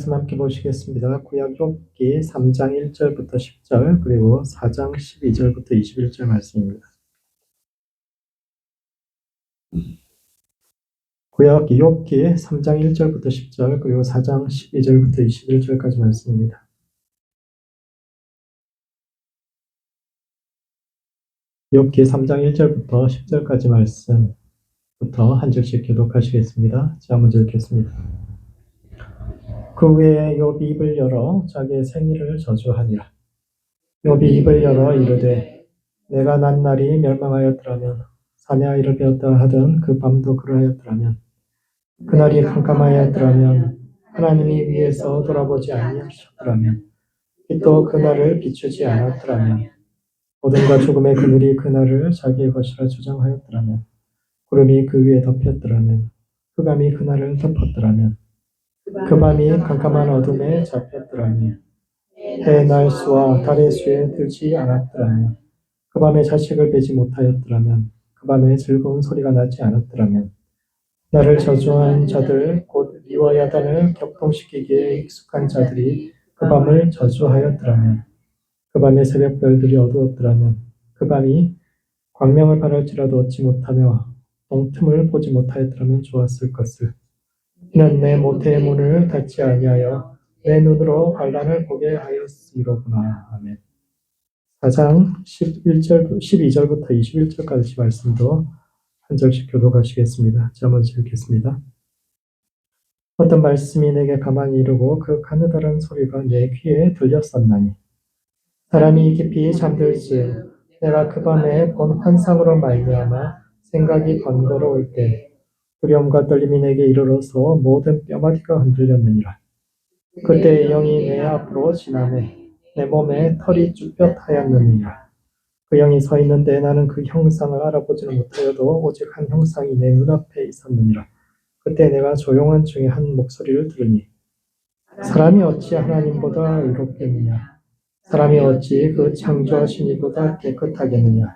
말씀 함께 보시겠습니다. 구약 욥기 3장 1절부터 10절 그리고 4장 12절부터 21절 말씀입니다. 구약 욥기 3장 1절부터 10절 그리고 4장 12절부터 21절까지 말씀입니다. 욥기 3장 1절부터 10절까지 말씀부터 한 절씩 교독하시겠습니다. 제가 먼저 읽겠습니다. 그 후에 욥이 입을 열어 자기의 생일을 저주하니라. 욥이 입을 열어 이르되 내가 난 날이 멸망하였더라면 사내 아이를 배웠다 하던 그 밤도 그러하였더라면 그날이 캄캄하였더라면 하나님이 위에서 돌아보지 아니하셨더라면 빛도 그날을 비추지 않았더라면 어둠과 죽음의 그늘이 그날을 자기의 것이라 주장하였더라면 구름이 그 위에 덮였더라면 흑암이 그날을 덮었더라면 그 밤이 캄캄한 어둠에 잡혔더라면 해의 날수와 달의 수에 들지 않았더라면 그 밤에 자식을 베지 못하였더라면 그 밤에 즐거운 소리가 나지 않았더라면 나를 저주한 자들 곧 리와 야단을 격동시키기에 익숙한 자들이 그 밤을 저주하였더라면 그 밤에 새벽별들이 어두웠더라면 그 밤이 광명을 바랄지라도 얻지 못하며 동틈을 보지 못하였더라면 좋았을 것을. 이는 내 모태의 문을 닫지 아니하여 내 눈으로 환난을 보게 하였음이로구나. 아멘. 4장 12절부터 21절까지 말씀도 한 절씩 교독하시겠습니다. 제가 먼저 읽겠습니다. 어떤 말씀이 내게 가만히 이르고 그 가느다란 소리가 내 귀에 들렸었나니 사람이 깊이 잠들지 내가 그 밤에 본 환상으로 말미암아 생각이 번거로울 때 두려움과 떨림이 내게 이르러서 모든 뼈마디가 흔들렸느니라. 그때 영이 내 앞으로 지나매 내 몸에 털이 쭈뼛하였느니라. 그 영이 서 있는데 나는 그 형상을 알아보지는 못하여도 오직 한 형상이 내 눈앞에 있었느니라. 그때 내가 조용한 중에 한 목소리를 들으니 사람이 어찌 하나님보다 의롭겠느냐? 사람이 어찌 그 창조하신 이보다 깨끗하겠느냐?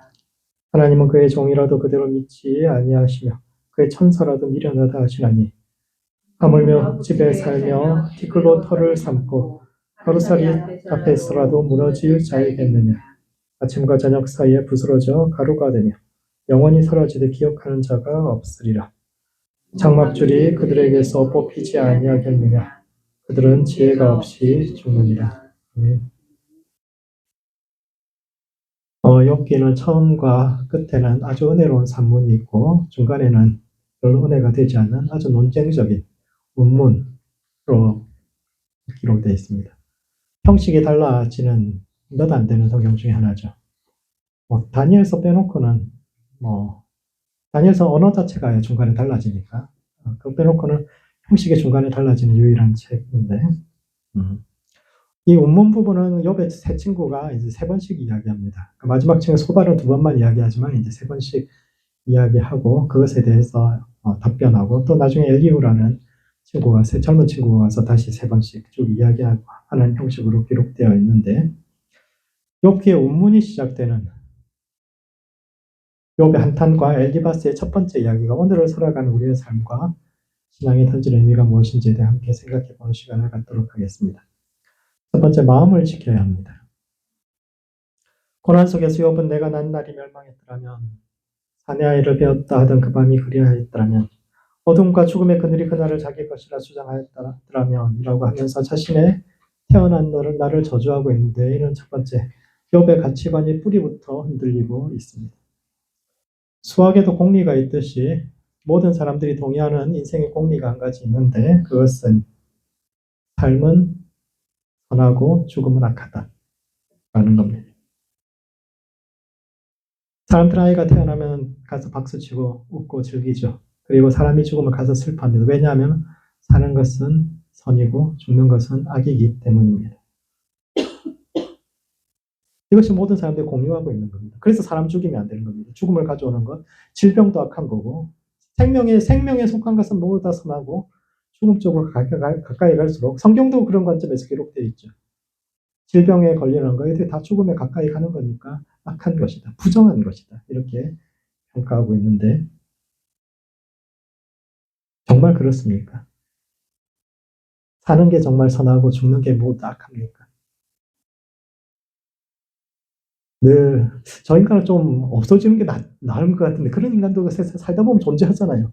하나님은 그의 종이라도 그대로 믿지 아니하시며 그의 천사라도 미련하다 하시나니 하물며 흙집에 살며 티끌로 털을 삼고 하루살이 앞에서라도 무너질 자이겠느냐? 아침과 저녁 사이에 부스러져 가루가 되며 영원히 사라지되 기억하는 자가 없으리라. 장막줄이 그들에게서 뽑히지 아니하겠느냐? 그들은 지혜가 없이 죽느니라. 욥기는 처음과 끝에는 아주 은혜로운 산문이 있고 중간에는 별로 은혜가 되지 않는 아주 논쟁적인 운문으로 기록되어 있습니다. 형식이 달라지는 몇 안 되는 성경 중에 하나죠. 다니엘서 빼놓고는 다니엘서 언어 자체가 중간에 달라지니까 그거 빼놓고는 형식이 중간에 달라지는 유일한 책인데 이 운문 부분은 욥의 세 친구가 이제 세 번씩 이야기합니다. 그 마지막 층에 소발은 두 번만 이야기하지만 이제 세 번씩 이야기하고 그것에 대해서 답변하고 또 나중에 엘리후라는 친구가 젊은 친구가 와서 다시 세 번씩 쭉 이야기하고 하는 형식으로 기록되어 있는데 욥기의 운문이 시작되는 욥의 한탄과 엘리바스의 첫 번째 이야기가 오늘을 살아가는 우리의 삶과 신앙이 던지는 의미가 무엇인지에 대해 함께 생각해 보는 시간을 갖도록 하겠습니다. 첫 번째, 마음을 지켜야 합니다. 고난 속에서 욥은 내가 난 날이 멸망했더라면 사내 아이를 배웠다 하던 그 밤이 그리하였더라면 어둠과 죽음의 그늘이 그날을 자기 것이라 주장하였더라면 이라고 하면서 자신의 태어난 나를 저주하고 있는데 이는 첫 번째, 욥의 가치관이 뿌리부터 흔들리고 있습니다. 수학에도 공리가 있듯이 모든 사람들이 동의하는 인생의 공리가 한 가지 있는데 그것은 삶은 선하고 죽음은 악하다라는 겁니다. 사람들 아이가 태어나면 가서 박수치고 웃고 즐기죠. 그리고 사람이 죽으면 가서 슬퍼합니다. 왜냐하면 사는 것은 선이고 죽는 것은 악이기 때문입니다. 이것이 모든 사람들이 공유하고 있는 겁니다. 그래서 사람 죽이면 안 되는 겁니다. 죽음을 가져오는 것, 질병도 악한 거고 생명에 속한 것은 모두 다 선하고 죽음 쪽으로 가까이 갈수록 성경도 그런 관점에서 기록되어 있죠. 질병에 걸리는 거, 이게 다 죽음에 가까이 가는 거니까 악한 것이다, 부정한 것이다 이렇게 평가하고 있는데 정말 그렇습니까? 사는 게 정말 선하고 죽는 게 뭐 악합니까? 늘 저 인간은 좀 없어지는 게 나은 것 같은데 그런 인간도 살다 보면 존재하잖아요.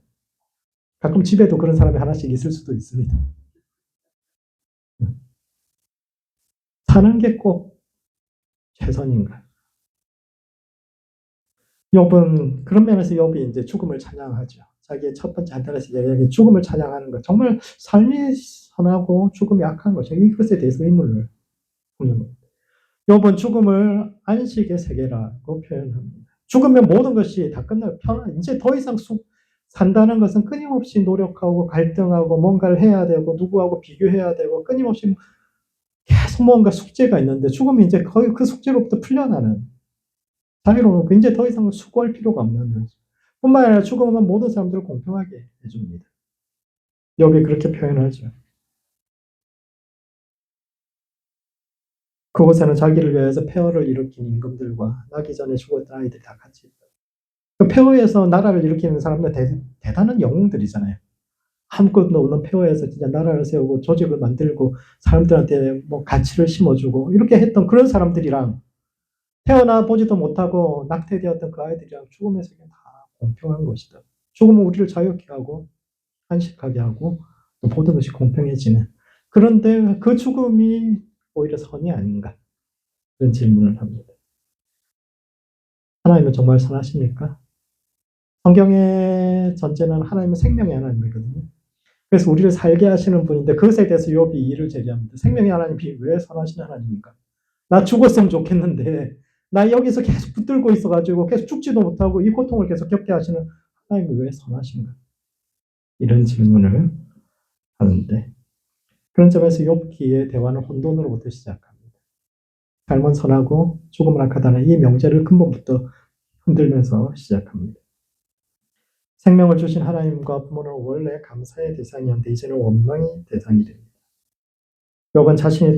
가끔 집에도 그런 사람이 하나씩 있을 수도 있습니다. 사는 게 꼭 최선인가? 욥은 그런 면에서 욥이 이제 죽음을 찬양하죠. 자기의 첫 번째 한탄에서 이야기하는 죽음을 찬양하는 것. 정말 삶이 선하고 죽음이 악한 거죠. 이것에 대해서 의문을 품는 겁니다. 욥은 죽음을 안식의 세계라고 표현합니다. 죽으면 모든 것이 다 끝나요. 이제 더 이상 산다는 것은 끊임없이 노력하고 갈등하고 뭔가를 해야 되고 누구하고 비교해야 되고 끊임없이 계속 뭔가 숙제가 있는데 죽으면 이제 거의 그 숙제로부터 풀려나는 자유로운 이제 더 이상 수고할 필요가 없는 거죠. 뿐만 아니라 죽음은 모든 사람들을 공평하게 해줍니다. 욥이 그렇게 표현하죠. 그곳에는 자기를 위해서 폐허를 일으킨 임금들과 나기 전에 죽었던 아이들이 다 같이 있다. 그 폐허에서 나라를 일으키는 사람들 대단한 영웅들이잖아요. 아무것도 없는 폐허에서 진짜 나라를 세우고 조직을 만들고 사람들한테 뭐 가치를 심어주고 이렇게 했던 그런 사람들이랑 태어나 보지도 못하고 낙태되었던 그 아이들이랑 죽음의 세계는 다 공평한 것이다. 죽음은 우리를 자유케 하고 안식하게 하고 또 모든 것이 공평해지는. 그런데 그 죽음이 오히려 선이 아닌가? 그런 질문을 합니다. 하나님은 정말 선하십니까? 성경의 전제는 하나님은 생명의 하나님이거든요. 그래서 우리를 살게 하시는 분인데 그것에 대해서 욥이 이의를 제기합니다. 생명의 하나님이 왜 선하신 하나님인가? 나 죽었으면 좋겠는데 나 여기서 계속 붙들고 있어가지고 계속 죽지도 못하고 이 고통을 계속 겪게 하시는 하나님이 왜 선하신가? 이런 질문을 하는데 그런 점에서 욥기의 대화는 혼돈으로부터 시작합니다. 삶은 선하고 죽음은 악하다는 이 명제를 근본부터 흔들면서 시작합니다. 생명을 주신 하나님과 부모는 원래 감사의 대상이었는데 이제는 원망의 대상이 됩니다. 욥은 자신이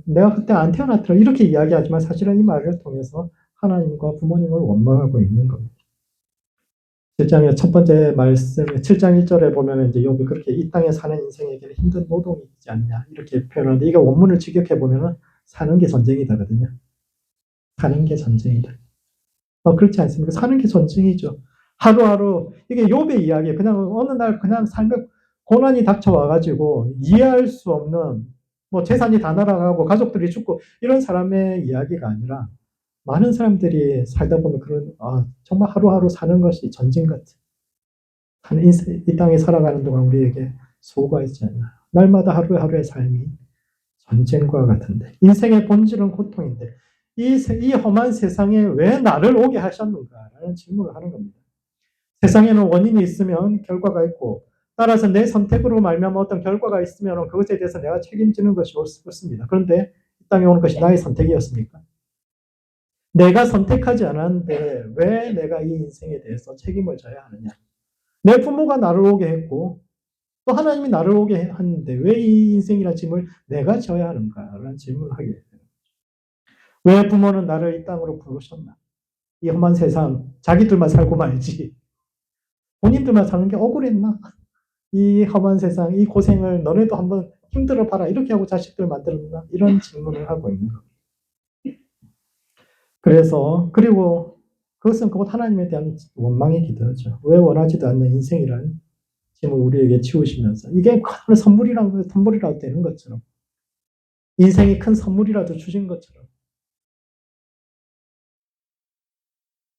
내가 그때 안 태어났더라 이렇게 이야기하지만 사실은 이 말을 통해서 하나님과 부모님을 원망하고 있는 겁니다. 7장의 첫 번째 말씀, 7장 1절에 보면 이제 욥이 그렇게 이 땅에 사는 인생에게는 힘든 노동이 있지 않냐 이렇게 표현하는데 이게 원문을 직역해 보면은 사는 게 전쟁이다거든요. 사는 게 전쟁이다. 그렇지 않습니까? 사는 게 전쟁이죠. 하루하루 이게 욥의 이야기 그냥 어느 날 그냥 삶에 고난이 닥쳐와가지고 이해할 수 없는 뭐 재산이 다 날아가고 가족들이 죽고 이런 사람의 이야기가 아니라 많은 사람들이 살다 보면 그런 정말 하루하루 사는 것이 전쟁 같은 이 땅에 살아가는 동안 우리에게 수고가 있지 않나. 날마다 하루하루의 삶이 전쟁과 같은데 인생의 본질은 고통인데 이 험한 세상에 왜 나를 오게 하셨는가라는 질문을 하는 겁니다. 세상에는 원인이 있으면 결과가 있고 따라서 내 선택으로 말미암아 어떤 결과가 있으면 그것에 대해서 내가 책임지는 것이 옳습니다. 그런데 이 땅에 오는 것이 나의 선택이었습니까? 내가 선택하지 않았는데 왜 내가 이 인생에 대해서 책임을 져야 하느냐? 내 부모가 나를 오게 했고 또 하나님이 나를 오게 했는데 왜 이 인생이라는 짐을 내가 져야 하는가라는 질문을 하게 돼요. 왜 부모는 나를 이 땅으로 부르셨나? 이 험한 세상 자기들만 살고 말지 본인들만 사는 게 억울했나? 이 험한 세상 이 고생을 너네도 한번 힘들어 봐라 이렇게 하고 자식들 만들었나? 이런 질문을 하고 있는 겁니다. 그리고 그것은 곧 하나님에 대한 원망의 기도죠. 왜 원하지도 않는 인생이란 짐을 우리에게 치우시면서 이게 큰 선물이라도 되는 것처럼 인생이 큰 선물이라도 주신 것처럼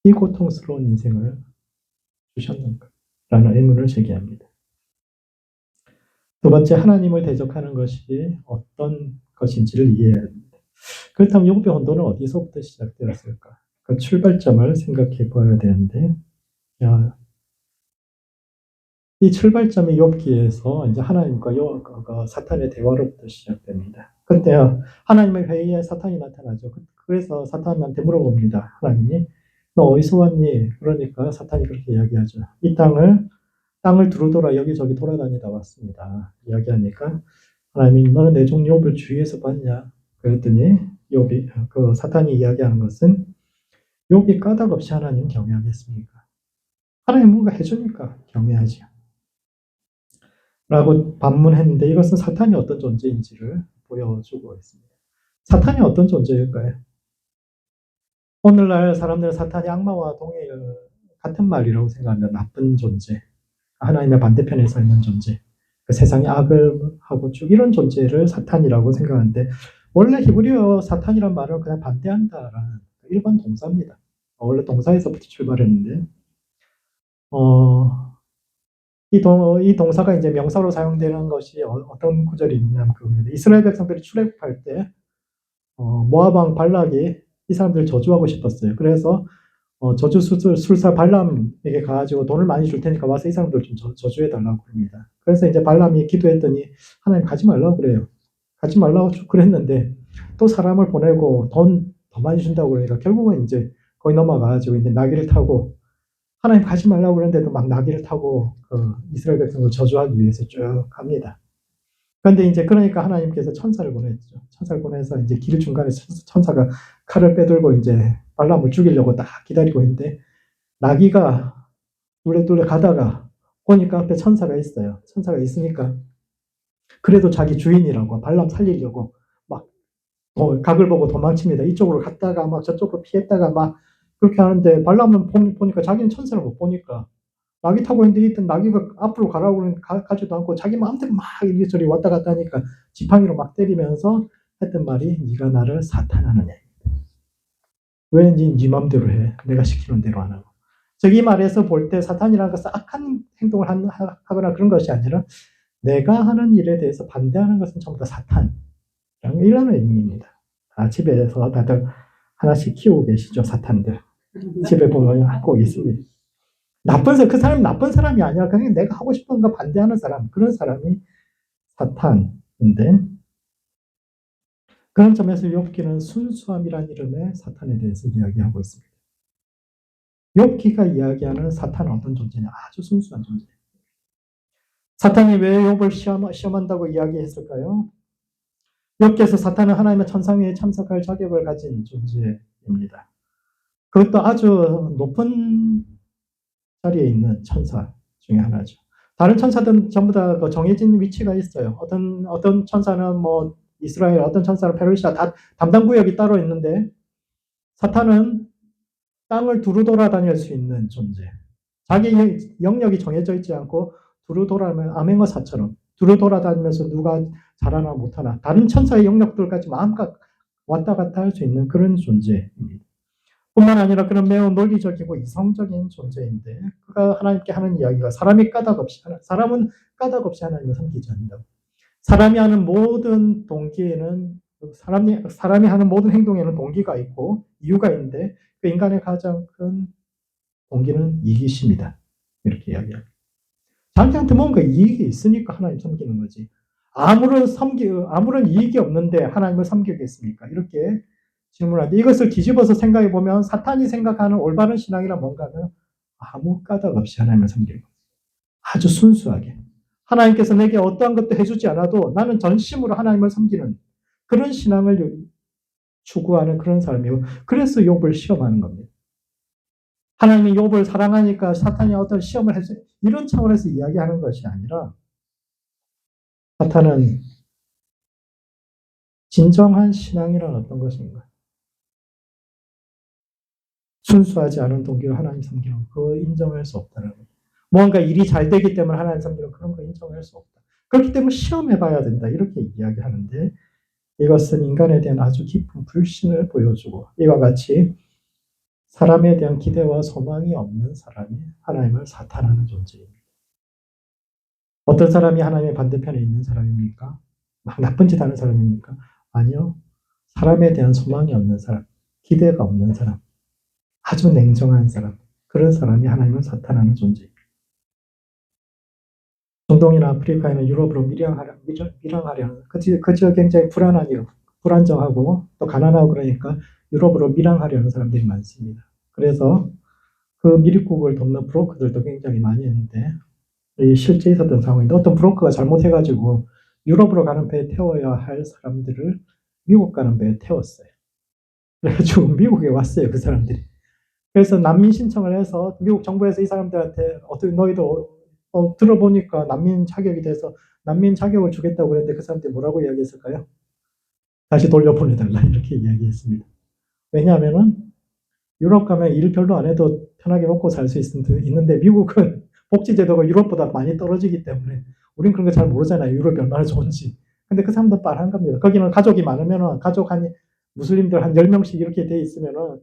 이 고통스러운 인생을 주셨는가? 라는 의문을 제기합니다. 두 번째, 하나님을 대적하는 것이 어떤 것인지를 이해해야 합니다. 그렇다면 욥의 혼돈은 어디서부터 시작되었을까? 그 출발점을 생각해 봐야 되는데, 이 출발점이 욥기에서 이제 하나님과 사탄의 대화로부터 시작됩니다. 그때요, 하나님의 회의에 사탄이 나타나죠. 그래서 사탄한테 물어봅니다. 하나님이 너 어디서 왔니? 그러니까 사탄이 그렇게 이야기하죠. 이 땅을 두루돌아 여기저기 돌아다니다 왔습니다. 이야기하니까 하나님이 너는 내 종 욥을 주위에서 봤냐? 그랬더니 그 사탄이 이야기하는 것은 욥이 까닭 없이 하나님 경외하겠습니까? 하나님 뭔가 해주니까 경외하지. 라고 반문했는데 이것은 사탄이 어떤 존재인지를 보여주고 있습니다. 사탄이 어떤 존재일까요? 오늘날 사람들은 사탄이 악마와 동일 같은 말이라고 생각합니다. 나쁜 존재, 하나님의 반대편에 서 있는 존재, 그 세상의 악을 하고 쭉 이런 존재를 사탄이라고 생각하는데 원래 히브리어 사탄이란 말은 그냥 반대한다라는 일반 동사입니다. 원래 동사에서부터 출발했는데 이 동사가 이제 명사로 사용되는 것이 어떤 구절이 있냐면 그겁니다. 이스라엘 백성들이 출애굽할 때 모압 왕 발락이 이 사람들을 저주하고 싶었어요. 그래서 저주술사 발람에게 가가지고 돈을 많이 줄 테니까 와서 이 사람들 좀 저주해달라고 그럽니다. 그래서 이제 발람이 기도했더니 하나님 가지 말라고 그래요. 가지 말라고 그랬는데 또 사람을 보내고 돈 더 많이 준다고 그러니까 결국은 이제 거기 넘어가가지고 이제 나귀를 타고 하나님 가지 말라고 그랬는데도 막 나귀를 타고 그 이스라엘 백성을 저주하기 위해서 쭉 갑니다. 그런데 이제 그러니까 하나님께서 천사를 보냈죠. 천사를 보내서 이제 길 중간에 천사가 칼을 빼들고 이제 발람을 죽이려고 딱 기다리고 있는데 나귀가 둘레둘레 가다가 보니까 앞에 천사가 있어요. 천사가 있으니까 그래도 자기 주인이라고 발람 살리려고 막 각을 보고 도망칩니다. 이쪽으로 갔다가 막 저쪽으로 피했다가 막 그렇게 하는데 발람은 보니까 자기는 천사를 못 보니까 나귀 타고 있는데 일단 나귀가 앞으로 가라고 가지도 않고 자기 마음대로 막 이리저리 왔다 갔다 하니까 지팡이로 막 때리면서 했던 말이 네가 나를 사탄하느냐. 왠지 네 맘대로 해. 내가 시키는 대로 안 하고. 저기 말에서 볼 때 사탄이라는 것은 악한 행동을 하거나 그런 것이 아니라 내가 하는 일에 대해서 반대하는 것은 전부 다 사탄. 이런 의미입니다. 집에서 다들 하나씩 키우고 계시죠, 사탄들. 집에 보면 꼭 있습니다. 그 사람이 나쁜 사람이 아니라 그냥 내가 하고 싶은 거 반대하는 사람, 그런 사람이 사탄인데 그런 점에서 욥기는 순수함이라는 이름의 사탄에 대해서 이야기하고 있습니다. 욥기가 이야기하는 사탄은 어떤 존재냐? 아주 순수한 존재. 사탄이 왜 욥을 시험한다고 이야기했을까요? 욥기에서 사탄은 하나님의 천상회에 참석할 자격을 가진 존재입니다. 그것도 아주 높은 자리에 있는 천사 중에 하나죠. 다른 천사들은 전부 다 정해진 위치가 있어요. 어떤 천사는 뭐 이스라엘, 어떤 천사는 페르시아, 다 담당 구역이 따로 있는데 사탄은 땅을 두루 돌아다닐 수 있는 존재. 자기 영역이 정해져 있지 않고 두루 돌아다니면 암행어사처럼 두루 돌아다니면서 누가 잘하나 못하나 다른 천사의 영역들까지 마음껏 왔다 갔다 할 수 있는 그런 존재입니다. 뿐만 아니라 그런 매우 논리적이고 이성적인 존재인데 그가 하나님께 하는 이야기가 사람은 까닭 없이 하나님을 섬기지 않는다. 사람이 하는 모든 동기에는 사람이 하는 모든 행동에는 동기가 있고 이유가 있는데 그 인간의 가장 큰 동기는 이기심이다. 이렇게 이야기합니다. 자기한테 뭔가 이익이 있으니까 하나님 섬기는 거지. 아무런 이익이 없는데 하나님을 섬기겠습니까? 이렇게 질문하는데 이것을 뒤집어서 생각해 보면 사탄이 생각하는 올바른 신앙이란 뭔가 하면 아무 까닭 없이 하나님을 섬기는 거예요. 아주 순수하게. 하나님께서 내게 어떠한 것도 해주지 않아도 나는 전심으로 하나님을 섬기는 그런 신앙을 추구하는 그런 사람이고 그래서 욥을 시험하는 겁니다. 하나님이 욥을 사랑하니까 사탄이 어떤 시험을 해서 이런 차원에서 이야기하는 것이 아니라 사탄은 진정한 신앙이란 어떤 것인가? 순수하지 않은 동기로 하나님 섬기는 그거 인정할 수 없다는 거예요. 뭔가 일이 잘 되기 때문에 하나님 섬기는 그런 거 인정할 수 없다. 그렇기 때문에 시험해 봐야 된다. 이렇게 이야기하는데 이것은 인간에 대한 아주 깊은 불신을 보여주고 이와 같이 사람에 대한 기대와 소망이 없는 사람이 하나님을 사탄하는 존재입니다. 어떤 사람이 하나님의 반대편에 있는 사람입니까? 막 나쁜 짓 하는 사람입니까? 아니요. 사람에 대한 소망이 없는 사람, 기대가 없는 사람, 아주 냉정한 사람, 그런 사람이 하나님을 사탄하는 존재입니다. 중동이나 아프리카에는 유럽으로 밀항하려는 그 지역 굉장히 불안정하고 또 가난하고 그러니까 유럽으로 밀항하려는 사람들이 많습니다. 그래서 그 미립국을 돕는 브로커들도 굉장히 많이 있는데 실제 있었던 상황인데 어떤 브로커가 잘못해가지고 유럽으로 가는 배에 태워야 할 사람들을 미국 가는 배에 태웠어요. 그래가지고 미국에 왔어요, 그 사람들이. 그래서 난민 신청을 해서 미국 정부에서 이 사람들한테 어떻게 너희도 들어보니까 난민 자격이 돼서 난민 자격을 주겠다고 그랬는데 그 사람들이 뭐라고 이야기했을까요? 다시 돌려보내달라 이렇게 이야기했습니다. 왜냐하면은 유럽 가면 일 별로 안 해도 편하게 먹고 살 수 있는데 미국은 복지제도가 유럽보다 많이 떨어지기 때문에 우린 그런 거 잘 모르잖아요. 유럽이 얼마나 좋은지. 근데 그 사람들 뻔한 겁니다. 거기는 가족이 많으면은 가족 한 무슬림들 한 10명씩 이렇게 돼 있으면은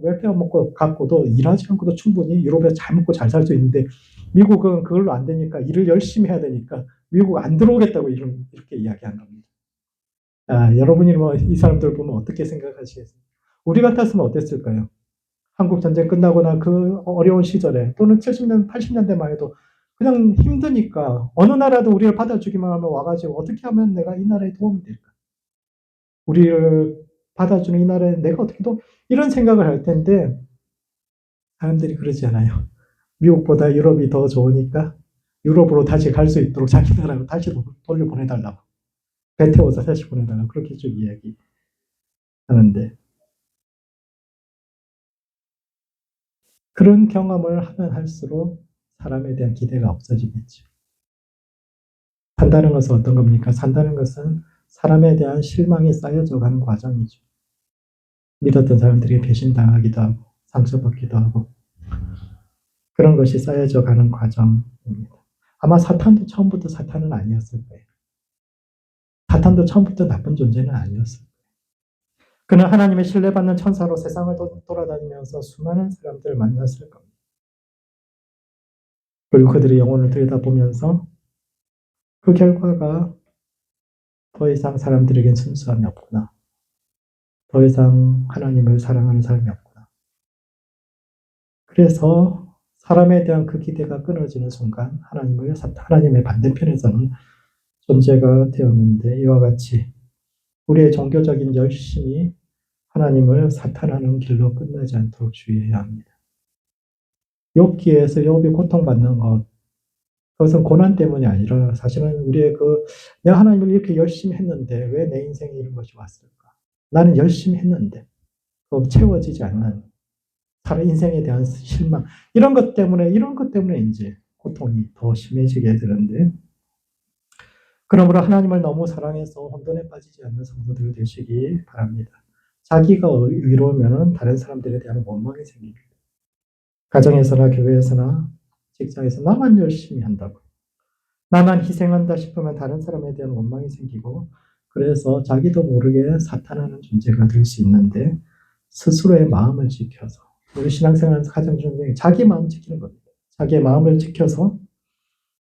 웰페어 먹고 갖고도 일하지 않고도 충분히 유럽에서 잘 먹고 잘 살 수 있는데 미국은 그걸로 안 되니까 일을 열심히 해야 되니까 미국 안 들어오겠다고 이렇게 이야기한 겁니다. 여러분이 뭐 이 사람들 보면 어떻게 생각하시겠습니까? 우리 같았으면 어땠을까요? 한국 전쟁 끝나거나 그 어려운 시절에 또는 70년, 80년대만 해도 그냥 힘드니까 어느 나라도 우리를 받아주기만 하면 와가지고 어떻게 하면 내가 이 나라에 도움이 될까? 우리를 받아주는 이 나라에 내가 어떻게 이런 생각을 할 텐데 사람들이 그러지 않아요. 미국보다 유럽이 더 좋으니까 유럽으로 다시 갈 수 있도록 자기 나라로 다시 돌려보내달라고. 배 태워서 다시 보내달라고. 그렇게 쭉 이야기하는데 그런 경험을 하면 할수록 사람에 대한 기대가 없어지겠죠. 산다는 것은 어떤 겁니까? 산다는 것은 사람에 대한 실망이 쌓여져 가는 과정이죠. 믿었던 사람들이 배신당하기도 하고 상처받기도 하고 그런 것이 쌓여져 가는 과정입니다. 아마 사탄도 처음부터 사탄은 아니었을 거예요. 사탄도 처음부터 나쁜 존재는 아니었을 거예요. 그는 하나님의 신뢰받는 천사로 세상을 돌아다니면서 수많은 사람들을 만났을 겁니다. 그리고 그들의 영혼을 들여다보면서 그 결과가 더 이상 사람들에겐 순수함이 없구나. 더 이상 하나님을 사랑하는 사람이 없구나. 그래서 사람에 대한 그 기대가 끊어지는 순간 하나님의 반대편에서는 존재가 되었는데 이와 같이 우리의 종교적인 열심이 하나님을 사탄하는 길로 끝나지 않도록 주의해야 합니다. 욥기에서 욥이 고통받는 것 그것은 고난 때문이 아니라 사실은 우리의 내가 하나님을 이렇게 열심히 했는데 왜 내 인생에 이런 것이 왔을까? 나는 열심히 했는데 채워지지 않는 인생에 대한 실망 이런 것 때문에 이제 고통이 더 심해지게 되는데 그러므로 하나님을 너무 사랑해서 혼돈에 빠지지 않는 성도들 되시기 바랍니다. 자기가 의로우면 다른 사람들에 대한 원망이 생깁니다. 가정에서나 교회에서나 직장에서 나만 열심히 한다고 나만 희생한다 싶으면 다른 사람에 대한 원망이 생기고 그래서 자기도 모르게 사탄하는 존재가 될 수 있는데 스스로의 마음을 지켜서 우리 신앙생활에서 가장 중요한 게 자기 마음 지키는 겁니다. 자기의 마음을 지켜서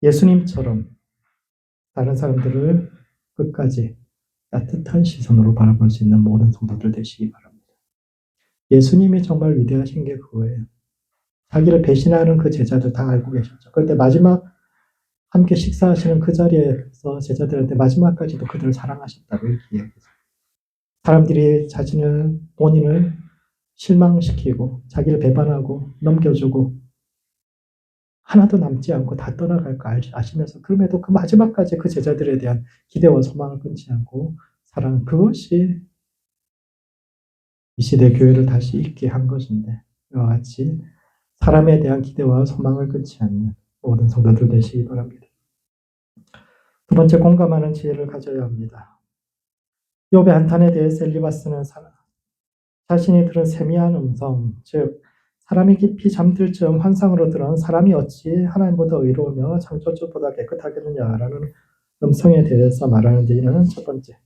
예수님처럼 다른 사람들을 끝까지 따뜻한 시선으로 바라볼 수 있는 모든 성도들 되시기 바랍니다. 예수님이 정말 위대하신 게 그거예요. 자기를 배신하는 그 제자들 다 알고 계셨죠. 그런데 마지막 함께 식사하시는 그 자리에서 제자들한테 마지막까지도 그들을 사랑하셨다고 이렇게 이야기해요. 사람들이 본인을 실망시키고 자기를 배반하고 넘겨주고 하나도 남지 않고 다 떠나갈 거 아시면서 그럼에도 그 마지막까지 그 제자들에 대한 기대와 소망을 끊지 않고 사랑 그것이 이 시대 교회를 다시 있게 한 것인데 이와 같이 사람에 대한 기대와 소망을 끊지 않는 모든 성도들 되시기 바랍니다. 두 번째 공감하는 지혜를 가져야 합니다. 욥의 한탄에 대해서 엘리바스는 자신이 들은 세미한 음성, 즉 사람이 깊이 잠들 즈음 환상으로 들은 사람이 어찌 하나님보다 의로우며 창조주보다 깨끗하겠느냐라는 음성에 대해서 말하는데 이는 첫 번째,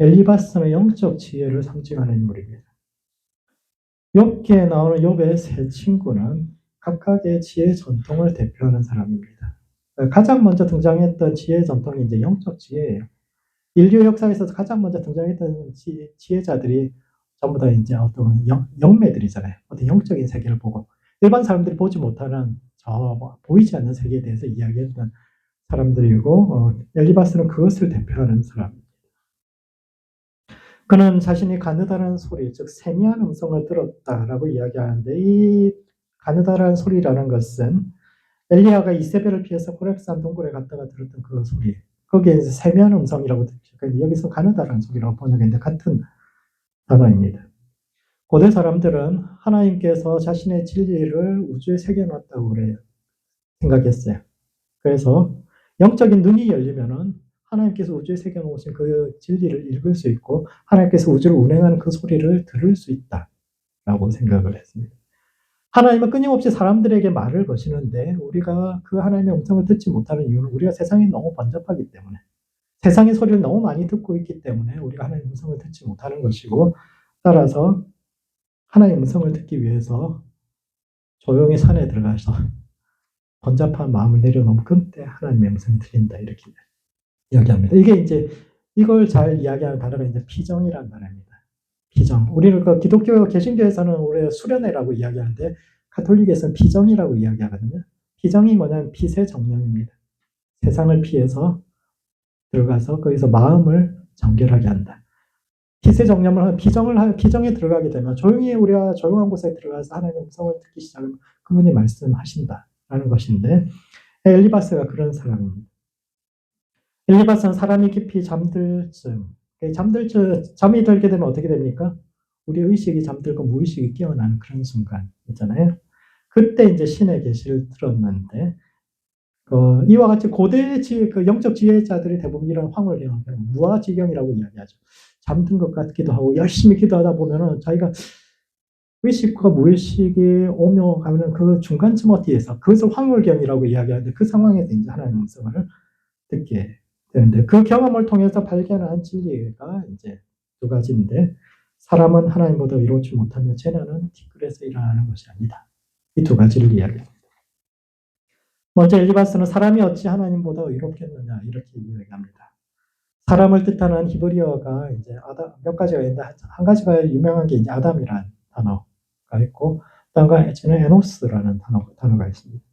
엘리바스는 영적 지혜를 상징하는 인물입니다. 욥기에 나오는 욥의 세 친구는 각각의 지혜 전통을 대표하는 사람입니다. 가장 먼저 등장했던 지혜 전통이 이제 영적 지혜예요. 인류 역사에서 가장 먼저 등장했던 지혜자들이 전부 다 이제 어떤 영매들이잖아요. 어떤 영적인 세계를 보고 일반 사람들이 보지 못하는 보이지 않는 세계에 대해서 이야기했던 사람들이고 엘리바스는 그것을 대표하는 사람입니다. 그는 자신이 가느다라는 소리, 즉 세미한 음성을 들었다라고 이야기하는데 이 가느다라는 소리라는 것은 엘리야가 이세벨을 피해서 호렙산 동굴에 갔다가 들었던 그 소리, 거기에 세미한 음성이라고 듣죠. 여기서 가느다라는 소리라고 번역했는데 같은 단어입니다. 고대 사람들은 하나님께서 자신의 진리를 우주에 새겨놨다고 그래요. 생각했어요. 그래서 영적인 눈이 열리면은 하나님께서 우주에 새겨놓으신 그 진리를 읽을 수 있고 하나님께서 우주를 운행하는 그 소리를 들을 수 있다라고 생각을 했습니다. 하나님은 끊임없이 사람들에게 말을 거시는데 우리가 그 하나님의 음성을 듣지 못하는 이유는 우리가 세상이 너무 번잡하기 때문에 세상의 소리를 너무 많이 듣고 있기 때문에 우리가 하나님의 음성을 듣지 못하는 것이고 따라서 하나님의 음성을 듣기 위해서 조용히 산에 들어가서 번잡한 마음을 내려놓으면 그때 하나님의 음성이 들린다 이렇게 이야기합니다. 이게 이제 이걸 잘 이야기하는 단어가 이제 피정이라는 단어입니다. 피정. 우리는 그 기독교 개신교에서는 우리 수련회라고 이야기하는데 가톨릭에서는 피정이라고 이야기하거든요. 피정이 뭐냐면 피세정령입니다. 세상을 피해서 들어가서 거기서 마음을 정결하게 한다. 피세정령을 하면 피정에 들어가게 되면 조용히 우리가 조용한 곳에 들어가서 하나님의 음성을 듣기 시작하면 그분이 말씀하신다라는 것인데 엘리바스가 그런 사람입니다. 엘리바스는 사람이 깊이 잠들 즈음, 잠이 들게 되면 어떻게 됩니까? 우리 의식이 잠들고 무의식이 깨어나는 그런 순간 있잖아요. 그때 이제 신의 계시를 들었는데, 이와 같이 고대 그 영적 지혜자들이 대부분 이런 황홀경을 무아지경이라고 이야기하죠. 잠든 것 같기도 하고 열심히 기도하다 보면은 자기가 의식과 무의식이 오며 가는 그 중간쯤 어디에서 그것을 황홀경이라고 이야기하는데 그 상황에서 이제 하나님의 음성을 듣게 되는데 그 경험을 통해서 발견한 진리가 이제 두 가지인데 사람은 하나님보다 이롭지 못하며 재난은 티끌에서 일어나는 것이 아니다. 이 두 가지를 이야기합니다. 먼저 엘리바스는 사람이 어찌 하나님보다 의롭겠느냐 이렇게 이야기합니다. 사람을 뜻하는 히브리어가 이제 몇 가지가 있는데 한 가지가 유명한 게 이제 아담이라는 단어가 있고 다른 가지는 에노스라는 단어가 있습니다.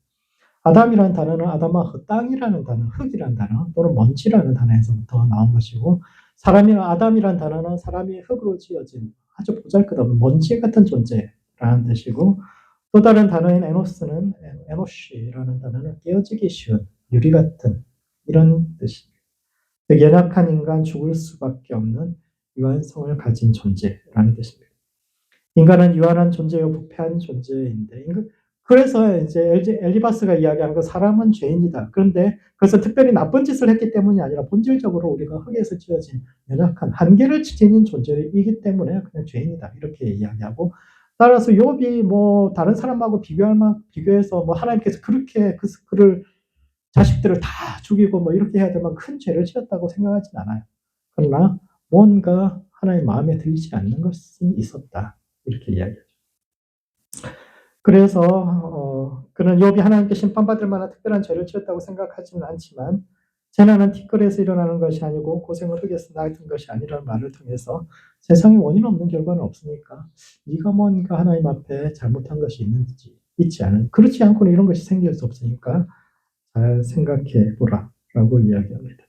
아담이라는 단어는 아담아 땅이라는 단어, 흙이라는 단어 또는 먼지라는 단어에서부터 나온 것이고 아담이라는 단어는 사람이 흙으로 지어진 아주 보잘것없는 먼지 같은 존재라는 뜻이고 또 다른 단어인 에노시라는 단어는 깨어지기 쉬운 유리 같은 이런 뜻입니다. 연약한 인간 죽을 수밖에 없는 유한성을 가진 존재라는 뜻입니다. 인간은 유한한 존재요 부패한 존재인데 그래서 이제 엘리바스가 이야기하는 건 사람은 죄인이다. 그런데 그래서 특별히 나쁜 짓을 했기 때문이 아니라 본질적으로 우리가 흙에서 지어진 연약한 한계를 지닌 존재이기 때문에 그냥 죄인이다. 이렇게 이야기하고 따라서 욥이 뭐 다른 사람하고 비교해서 뭐 하나님께서 그렇게 그를 자식들을 다 죽이고 뭐 이렇게 해야 되면 큰 죄를 지었다고 생각하진 않아요. 그러나 뭔가 하나님 마음에 들지 않는 것은 있었다. 이렇게 이야기하죠. 그래서 그는 욥이 하나님께 심판받을 만한 특별한 죄를 지었다고 생각하지는 않지만 재난은 티끌에서 일어나는 것이 아니고 고생을 흙에서 낳은 것이 아니라는 말을 통해서 세상에 원인 없는 결과는 없으니까 네가 뭔가 하나님 앞에 잘못한 것이 있지 않은 그렇지 않고는 이런 것이 생길 수 없으니까 잘 생각해 보라라고 이야기합니다.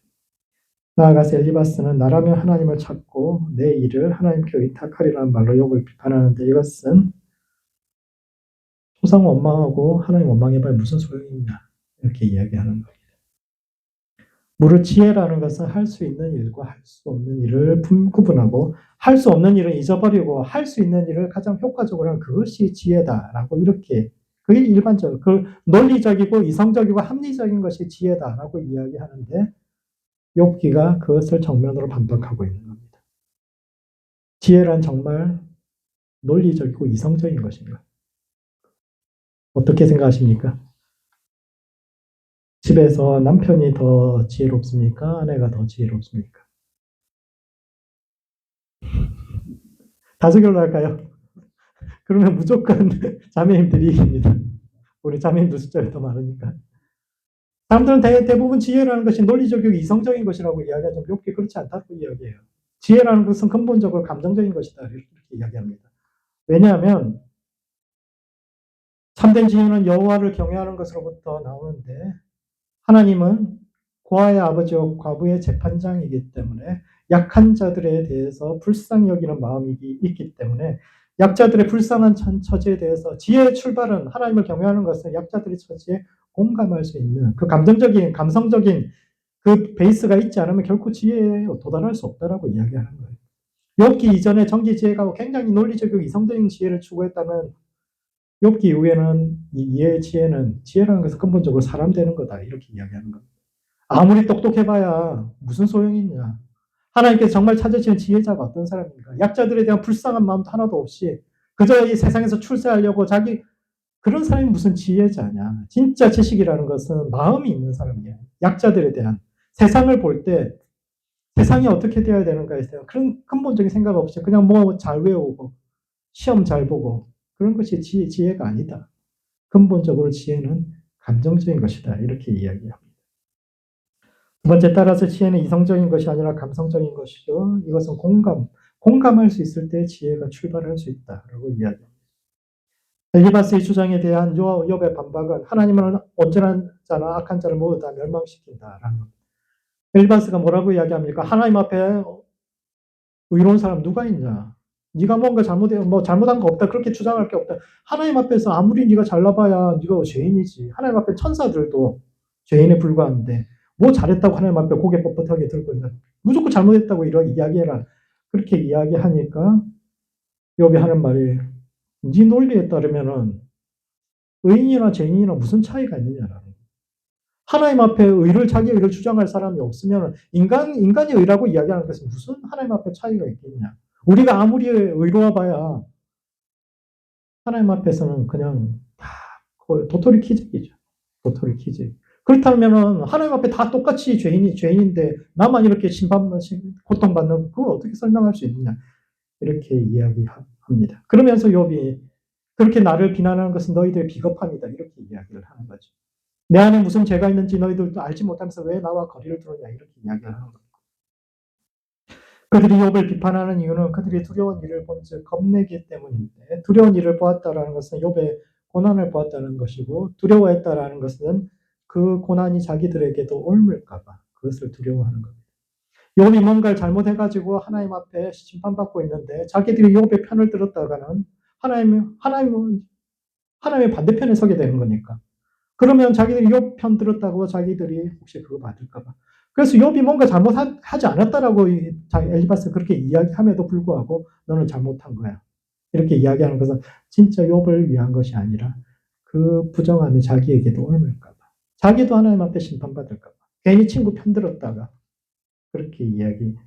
나아가서 엘리바스는 나라면 하나님을 찾고 내 일을 하나님께 의탁하리라는 말로 욥을 비판하는데 이것은 소상 원망하고 하나님 원망해봐야 무슨 소용이 있냐 이렇게 이야기하는 겁니다. 무릇 지혜라는 것은 할 수 있는 일과 할 수 없는 일을 구분하고 할 수 없는 일은 잊어버리고 할 수 있는 일을 가장 효과적으로 하는 그것이 지혜다라고 이렇게 그게 일반적으로 그 논리적이고 이성적이고 합리적인 것이 지혜다라고 이야기하는데 욥기가 그것을 정면으로 반박하고 있는 겁니다. 지혜란 정말 논리적이고 이성적인 것인가? 어떻게 생각하십니까? 집에서 남편이 더 지혜롭습니까? 아내가 더 지혜롭습니까? 다수결로 할까요? 그러면 무조건 자매님들이 이깁니다. 우리 자매님들 숫자가 더 많으니까. 사람들은 대부분 지혜라는 것이 논리적이고 이성적인 것이라고 이야기하지만 욥기 그렇지 않다고 이야기해요. 지혜라는 것은 근본적으로 감정적인 것이다. 이렇게 이야기합니다. 왜냐하면 참된 지혜는 여호와를 경외하는 것으로부터 나오는데 하나님은 고아의 아버지와 과부의 재판장이기 때문에 약한 자들에 대해서 불쌍히 여기는 마음이 있기 때문에 약자들의 불쌍한 처지에 대해서 지혜의 출발은 하나님을 경외하는 것은 약자들의 처지에 공감할 수 있는 그 감성적인 그 베이스가 있지 않으면 결코 지혜에 도달할 수 없다라고 이야기하는 거예요. 욥기 이전에 정기 지혜가 굉장히 논리적이고 이성적인 지혜를 추구했다는 욥기 이후에는 이해 지혜는 지혜라는 것은 근본적으로 사람 되는 거다 이렇게 이야기하는 겁니다. 아무리 똑똑해봐야 무슨 소용이 있냐. 하나님께서 정말 찾으시는 지혜자가 어떤 사람입니까? 약자들에 대한 불쌍한 마음도 하나도 없이 그저 이 세상에서 출세하려고 자기 그런 사람이 무슨 지혜자냐. 진짜 지식이라는 것은 마음이 있는 사람이에요. 약자들에 대한 세상을 볼 때 세상이 어떻게 되어야 되는가에 대한 그런 근본적인 생각 없이 그냥 뭐 잘 외우고 시험 잘 보고 그런 것이 지혜가 아니다. 근본적으로 지혜는 감정적인 것이다. 이렇게 이야기합니다. 두 번째 따라서 지혜는 이성적인 것이 아니라 감성적인 것이죠. 이것은 공감할 수 있을 때 지혜가 출발할 수 있다라고 이야기합니다. 엘리바스의 주장에 대한 욥의 반박은 하나님은 온전한 자나 악한 자를 모두 다 멸망시킨다라는 겁니다. 엘리바스가 뭐라고 이야기합니까? 하나님 앞에 의로운 사람 누가 있냐? 네가 뭔가 잘못한 거 없다. 그렇게 주장할 게 없다. 하나님 앞에서 아무리 네가 잘나봐야 네가 죄인이지. 하나님 앞에 천사들도 죄인에 불과한데 뭐 잘했다고 하나님 앞에 고개 뻣뻣하게 들고 있나? 무조건 잘못했다고 이런 이야기해라. 그렇게 이야기하니까 욥이 하는 말이 네 논리에 따르면은 의인이나 죄인이나 무슨 차이가 있느냐라는 거예요. 하나님 앞에 자기 의를 주장할 사람이 없으면 인간이 의라고 이야기하는 것은 무슨 하나님 앞에 차이가 있겠냐. 우리가 아무리 의로워 봐야 하나님 앞에서는 그냥 다 도토리 키즈이죠. 도토리 키즈. 그렇다면 하나님 앞에 다 똑같이 죄인인데 나만 이렇게 고통받는 그걸 어떻게 설명할 수 있느냐. 이렇게 이야기합니다. 그러면서 욥이 그렇게 나를 비난하는 것은 너희들의 비겁함이다. 이렇게 이야기를 하는 거죠. 내 안에 무슨 죄가 있는지 너희들도 알지 못하면서 왜 나와 거리를 두느냐. 이렇게 이야기를 하는 거죠. 그들이 욥을 비판하는 이유는 그들이 두려운 일을 본즉 겁내기 때문인데 두려운 일을 보았다라는 것은 욥의 고난을 보았다는 것이고 두려워했다라는 것은 그 고난이 자기들에게도 옮을까 봐 그것을 두려워하는 겁니다. 욥이 뭔가를 잘못해가지고 하나님 앞에 심판받고 있는데 자기들이 욥의 편을 들었다가는 하나님의 반대편에 서게 되는 거니까. 그러면 자기들이 욥 편 들었다고 자기들이 혹시 그거 받을까 봐. 그래서 욥이 뭔가 잘못하지 않았다라고 엘리바스 그렇게 이야기함에도 불구하고 너는 잘못한 거야. 이렇게 이야기하는 것은 진짜 욥을 위한 것이 아니라 그 부정함이 자기에게도 옮을까 봐. 자기도 하나님 앞에 심판받을까 봐. 괜히 친구 편 들었다가 그렇게 이야기하는데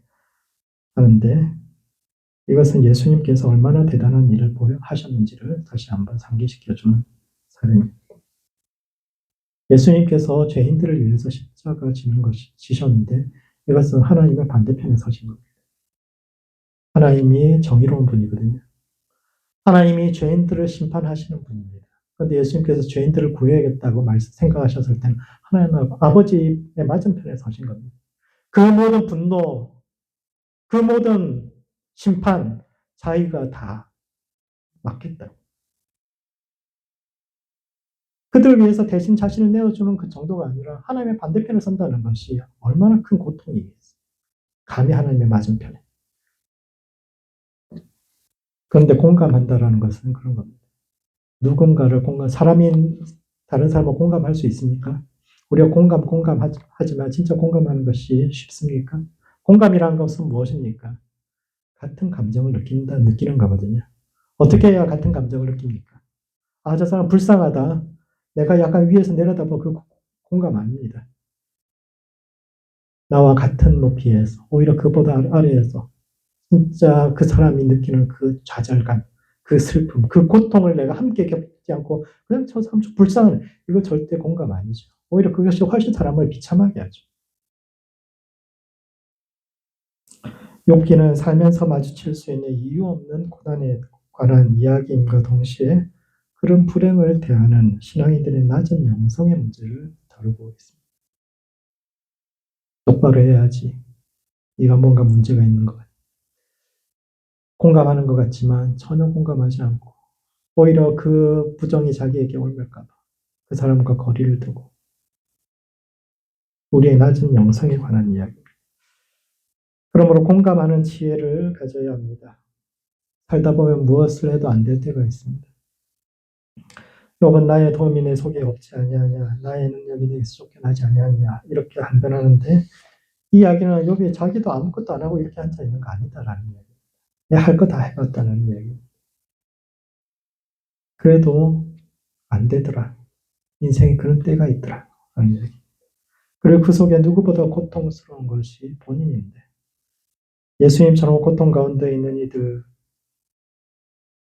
이것은 예수님께서 얼마나 대단한 일을 하셨는지를 다시 한번 상기시켜주는 사례입니다. 예수님께서 죄인들을 위해서 십자가 지셨는데 이것은 하나님의 반대편에 서신 겁니다. 하나님이 정의로운 분이거든요. 하나님이 죄인들을 심판하시는 분입니다. 그런데 예수님께서 죄인들을 구해야겠다고 생각하셨을 때는 하나님 아버지의 맞은편에 서신 겁니다. 그 모든 분노, 그 모든 심판, 자기가 다 맡겠다고. 그들을 위해서 대신 자신을 내어주는 그 정도가 아니라 하나님의 반대편에 선다는 것이 얼마나 큰 고통이겠어요. 감히 하나님의 맞은편에. 그런데 공감한다라는 것은 그런 겁니다. 누군가를 다른 사람을 공감할 수 있습니까? 우리가 공감하지만 진짜 공감하는 것이 쉽습니까? 공감이라는 것은 무엇입니까? 같은 감정을 느끼는 거거든요. 어떻게 해야 같은 감정을 느낍니까? 아, 저 사람 불쌍하다. 내가 약간 위에서 내려다보 그 공감 아닙니다. 나와 같은 높이에서, 오히려 그보다 아래에서 진짜 그 사람이 느끼는 그 좌절감, 그 슬픔, 그 고통을 내가 함께 겪지 않고 그냥 저 사람 좀 불쌍해. 이거 절대 공감 아니죠. 오히려 그것이 훨씬 사람을 비참하게 하죠. 욥기는 살면서 마주칠 수 있는 이유 없는 고난에 관한 이야기임과 동시에 그런 불행을 대하는 신앙인들의 낮은 영성의 문제를 다루고 있습니다. 똑바로 해야지. 네가 뭔가 문제가 있는 것 같아. 공감하는 것 같지만 전혀 공감하지 않고 오히려 그 부정이 자기에게 옮을까 봐 그 사람과 거리를 두고 우리의 낮은 영성에 관한 이야기입니다. 그러므로 공감하는 지혜를 가져야 합니다. 살다 보면 무엇을 해도 안 될 때가 있습니다. 욥은 나의 도움이 내 속에 없지 아니하냐, 나의 능력이 내게서 쫓겨나지 아니하냐 이렇게 한변하는데 이 이야기는 욥이 자기도 아무것도 안 하고 이렇게 앉아 있는 거 아니다라는 이야기. 내가 할 거 다 해봤다는 이야기. 그래도 안 되더라. 인생에 그런 때가 있더라. 라는 얘기. 그리고 그 속에 누구보다 고통스러운 것이 본인인데 예수님처럼 고통 가운데 있는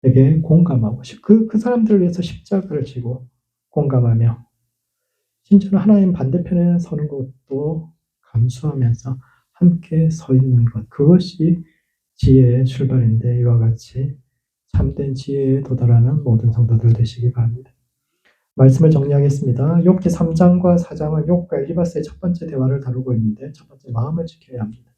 이들에게 공감하고 그 사람들을 위해서 십자가를 지고 공감하며 심지어는 하나님 반대편에 서는 것도 감수하면서 함께 서 있는 것, 그것이 지혜의 출발인데 이와 같이 참된 지혜에 도달하는 모든 성도들 되시기 바랍니다. 말씀을 정리하겠습니다. 욥기 3장과 4장은 욥과 엘리바스의 첫 번째 대화를 다루고 있는데 첫 번째 마음을 지켜야 합니다.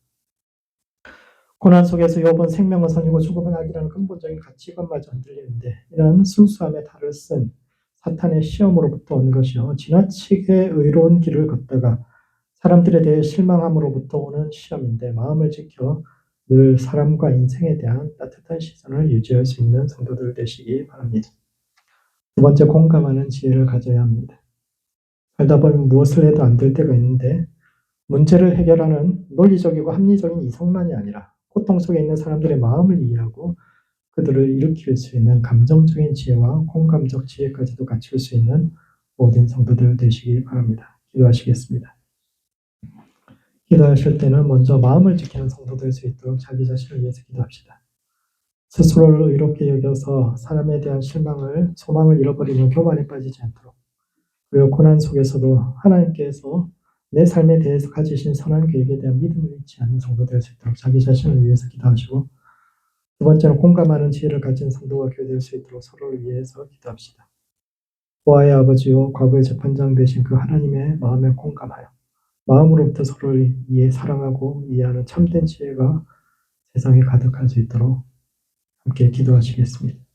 고난 속에서 욥은 생명은 선이고 죽음은 악이라는 근본적인 가치관마저 흔들리는데 이런 순수함에 탈을 쓴 사탄의 시험으로부터 온 것이요 지나치게 의로운 길을 걷다가 사람들에 대해 실망함으로부터 오는 시험인데 마음을 지켜 늘 사람과 인생에 대한 따뜻한 시선을 유지할 수 있는 성도들 되시기 바랍니다. 두 번째, 공감하는 지혜를 가져야 합니다. 살다 보면 무엇을 해도 안 될 때가 있는데 문제를 해결하는 논리적이고 합리적인 이성만이 아니라 고통 속에 있는 사람들의 마음을 이해하고 그들을 일으킬 수 있는 감정적인 지혜와 공감적 지혜까지도 갖출 수 있는 모든 성도들 되시기 바랍니다. 기도하시겠습니다. 기도하실 때는 먼저 마음을 지키는 성도 될 수 있도록 자기 자신을 위해서 기도합시다. 스스로를 의롭게 여겨서 사람에 대한 실망을, 소망을 잃어버리는 교만에 빠지지 않도록 그리고 고난 속에서도 하나님께서 내 삶에 대해서 가지신 선한 계획에 대한 믿음을 잃지 않는 성도 될 수 있도록 자기 자신을 위해서 기도하시고 두 번째는 공감하는 지혜를 가진 성도가 교회될 수 있도록 서로를 위해서 기도합시다. 보아의 아버지요 과부의 재판장 되신 그 하나님의 마음에 공감하여 마음으로부터 서로를 사랑하고 이해하는 참된 지혜가 세상에 가득할 수 있도록 함께 기도하시겠습니다.